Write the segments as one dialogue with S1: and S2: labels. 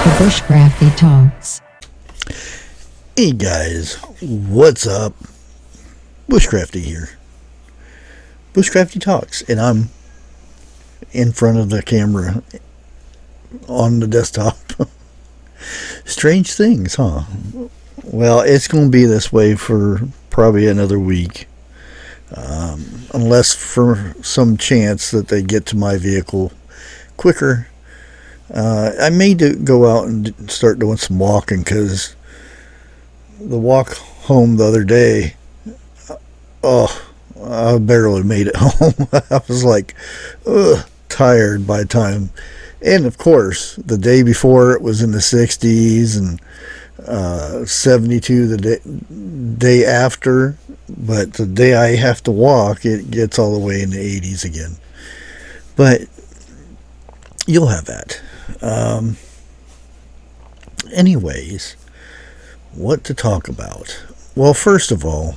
S1: The Bushcrafty Talks.
S2: Hey guys, what's up? Bushcrafty here. Bushcrafty Talks, and I'm in front of the camera on the desktop. Strange things, huh? Well, it's going to be this way for probably another week. Unless for some chance that they get to my vehicle quicker. I may go out and start doing some walking, because the walk home the other day, I barely made it home. I was like, tired by the time. And of course, the day before it was in the 60s and 72 the day after. But the day I have to walk, it gets all the way in the 80s again. But you'll have that. Anyways, what to talk about? Well, first of all,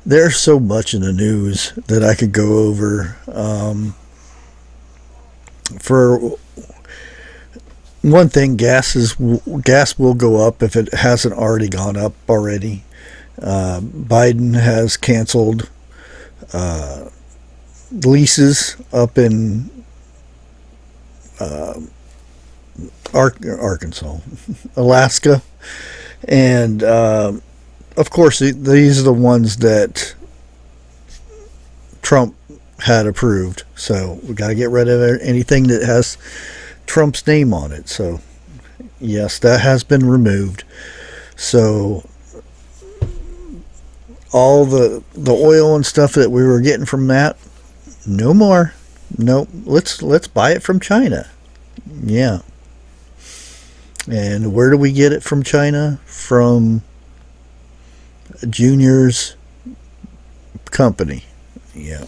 S2: there's so much in the news that I could go over. For one thing, gas will go up if it hasn't already gone up already. Biden has canceled leases up in Arkansas, Alaska, and of course these are the ones that Trump had approved. So we got to get rid of anything that has Trump's name on it. So yes, that has been removed. So all the oil and stuff that we were getting from that, no more. Nope. Let's buy it from China. Yeah. And where do we get it from China? From Junior's company. Yeah.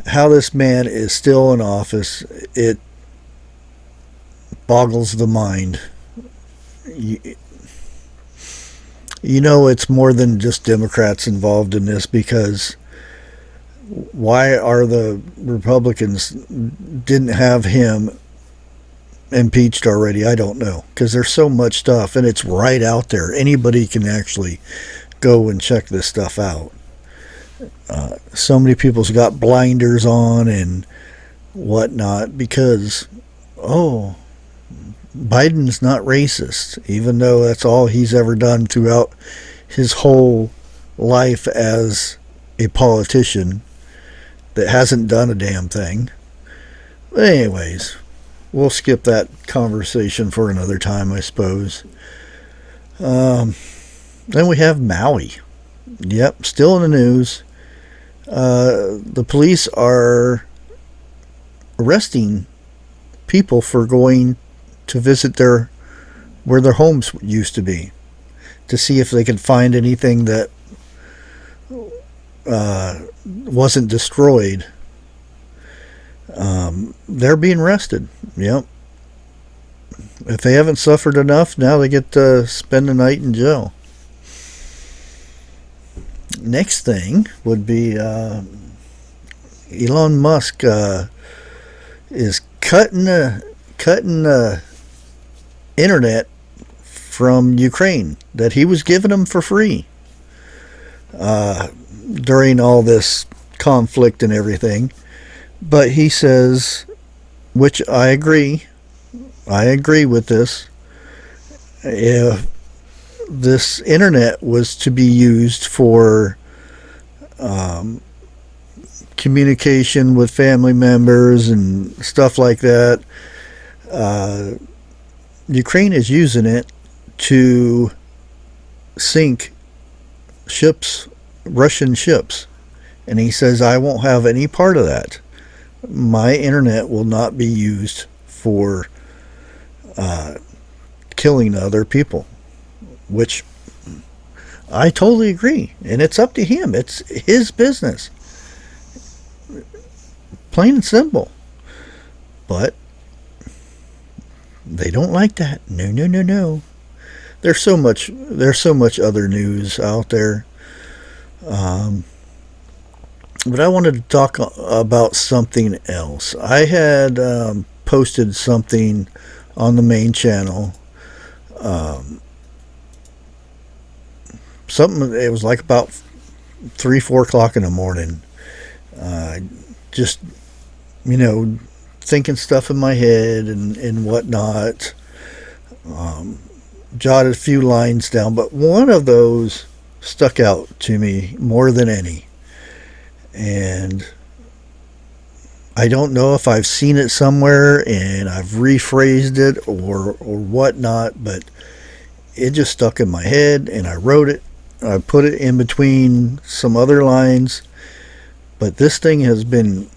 S2: How this man is still in office, it boggles the mind. You know, it's more than just Democrats involved in this, because why are the Republicans didn't have him impeached already? I don't know, because there's so much stuff and it's right out there. Anybody can actually go and check this stuff out. So many people's got blinders on and whatnot because, Biden's not racist, even though that's all he's ever done throughout his whole life as a politician that hasn't done a damn thing. But anyways, we'll skip that conversation for another time, I suppose. Then we have Maui. Yep, still in the news. The police are arresting people for going to visit where their homes used to be, to see if they could find anything that wasn't destroyed. They're being arrested. Yep. If they haven't suffered enough, now they get to spend the night in jail. Next thing would be Elon Musk is cutting the internet from Ukraine that he was giving them for free during all this conflict and everything. But he says, which I agree with this, if this internet was to be used for communication with family members and stuff like that, Ukraine is using it to sink ships, Russian ships. And he says, I won't have any part of that. My internet will not be used for killing other people, which I totally agree. And it's up to him. It's his business. Plain and simple. But they don't like that. No. There's so much other news out there. But I wanted to talk about something else. I had posted something on the main channel. Something, it was like about 3-4 o'clock in the morning. Just, thinking stuff in my head and whatnot. Jotted a few lines down, but one of those stuck out to me more than any. And I don't know if I've seen it somewhere and I've rephrased it or whatnot, but it just stuck in my head, and I wrote it. I put it in between some other lines, but this thing has been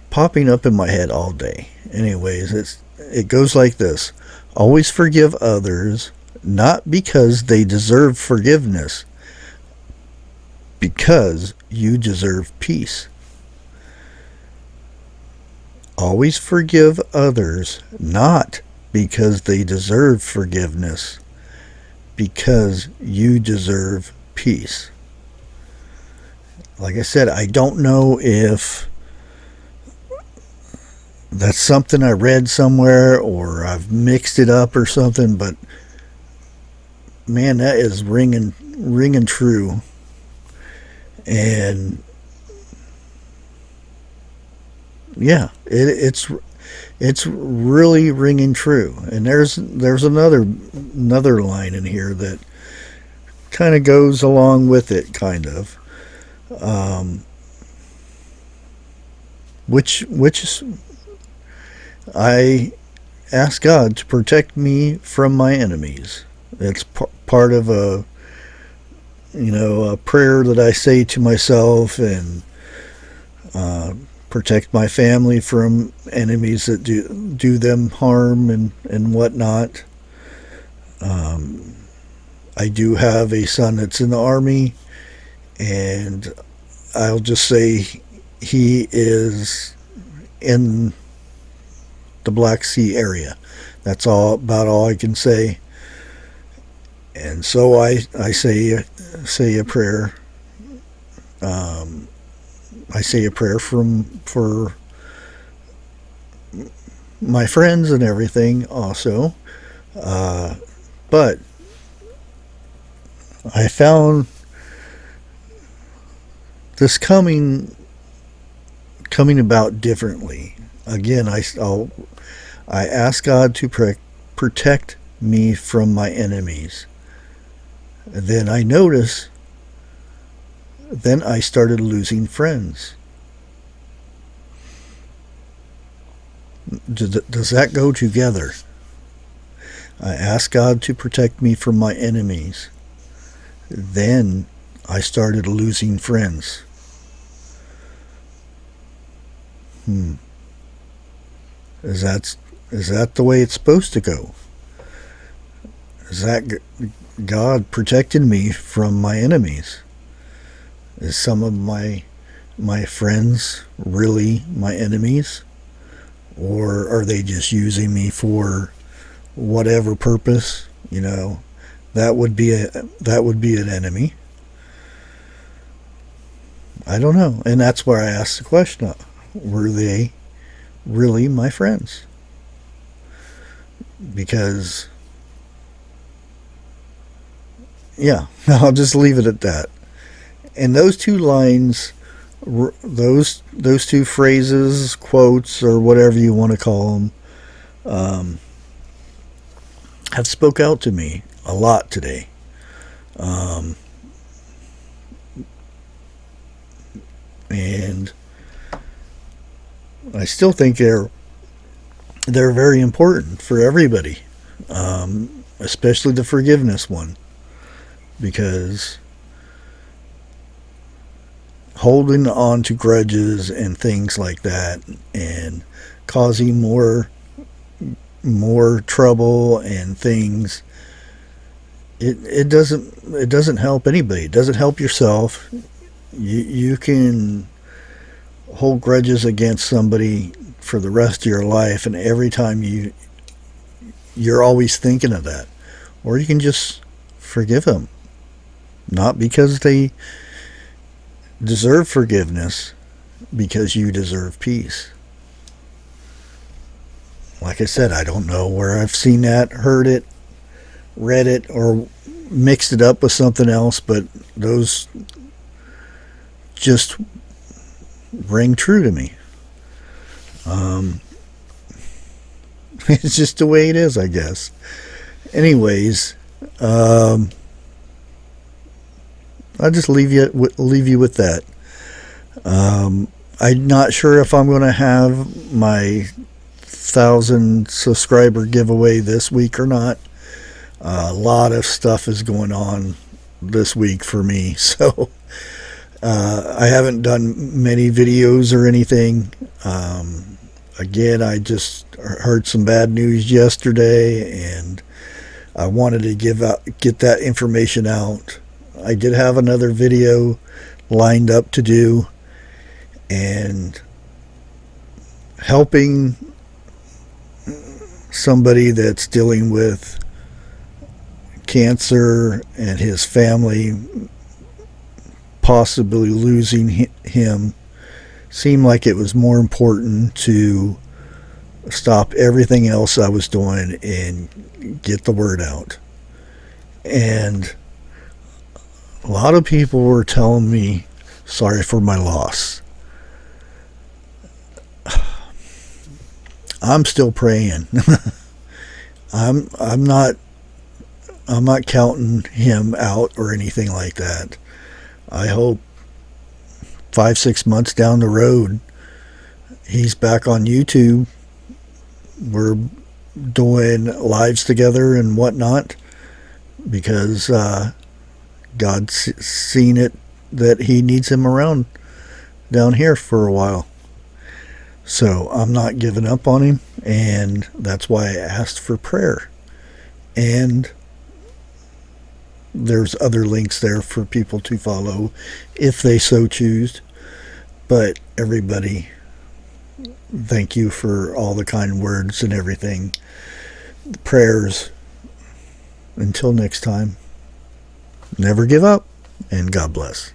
S2: popping up in my head all day. Anyways, it goes like this: always forgive others, not because they deserve forgiveness, because you deserve peace. Always forgive others, not because they deserve forgiveness, because you deserve peace. Like I said, I don't know if that's something I read somewhere or I've mixed it up or something, but man, that is ringing true. And yeah, it's really ringing true. And there's another line in here that kind of goes along with it, kind of, which is, I ask God to protect me from my enemies. It's part of a prayer that I say to myself, and protect my family from enemies that do them harm and whatnot. I do have a son that's in the Army, and I'll just say he is in the Black Sea area. That's about all I can say. And so I say a prayer. I say a prayer for my friends and everything also. But I found this coming about differently. Again, I ask God to protect me from my enemies. And then I notice, then I started losing friends. Does that go together? I ask God to protect me from my enemies. Then I started losing friends. Is that the way it's supposed to go? Is that God protected me from my enemies? Is some of my friends really my enemies? Or are they just using me for whatever purpose? That would be an enemy. I don't know. And that's where I asked the question, were they really my friends? Because, yeah, I'll just leave it at that. And those two lines, those two phrases, quotes, or whatever you want to call them, have spoke out to me a lot today. And I still think they're very important for everybody, especially the forgiveness one, because holding on to grudges and things like that and causing more trouble and things, it doesn't help anybody. It doesn't help yourself. You can hold grudges against somebody for the rest of your life, and every time you're always thinking of that. Or you can just forgive them, not because they deserve forgiveness, because you deserve peace. like I said, I don't know where I've seen that, heard it, read it, or mixed it up with something else, but those just ring true to me. It's just the way it is, I guess. Anyways, I'll just leave you with that. I'm not sure if I'm going to have my 1,000 subscriber giveaway this week or not. A lot of stuff is going on this week for me, so I haven't done many videos or anything. Again, I just heard some bad news yesterday, and I wanted to get that information out. I did have another video lined up to do, and helping somebody that's dealing with cancer and his family possibly losing him seemed like it was more important to stop everything else I was doing and get the word out. And a lot of people were telling me sorry for my loss. I'm still praying. I'm not counting him out or anything like that. I hope 5-6 months down the road he's back on YouTube. We're doing lives together and whatnot, because God's seen it that he needs him around down here for a while. So I'm not giving up on him, and that's why I asked for prayer. And there's other links there for people to follow if they so choose. But everybody, thank you for all the kind words and everything, the prayers. Until next time, never give up, and God bless.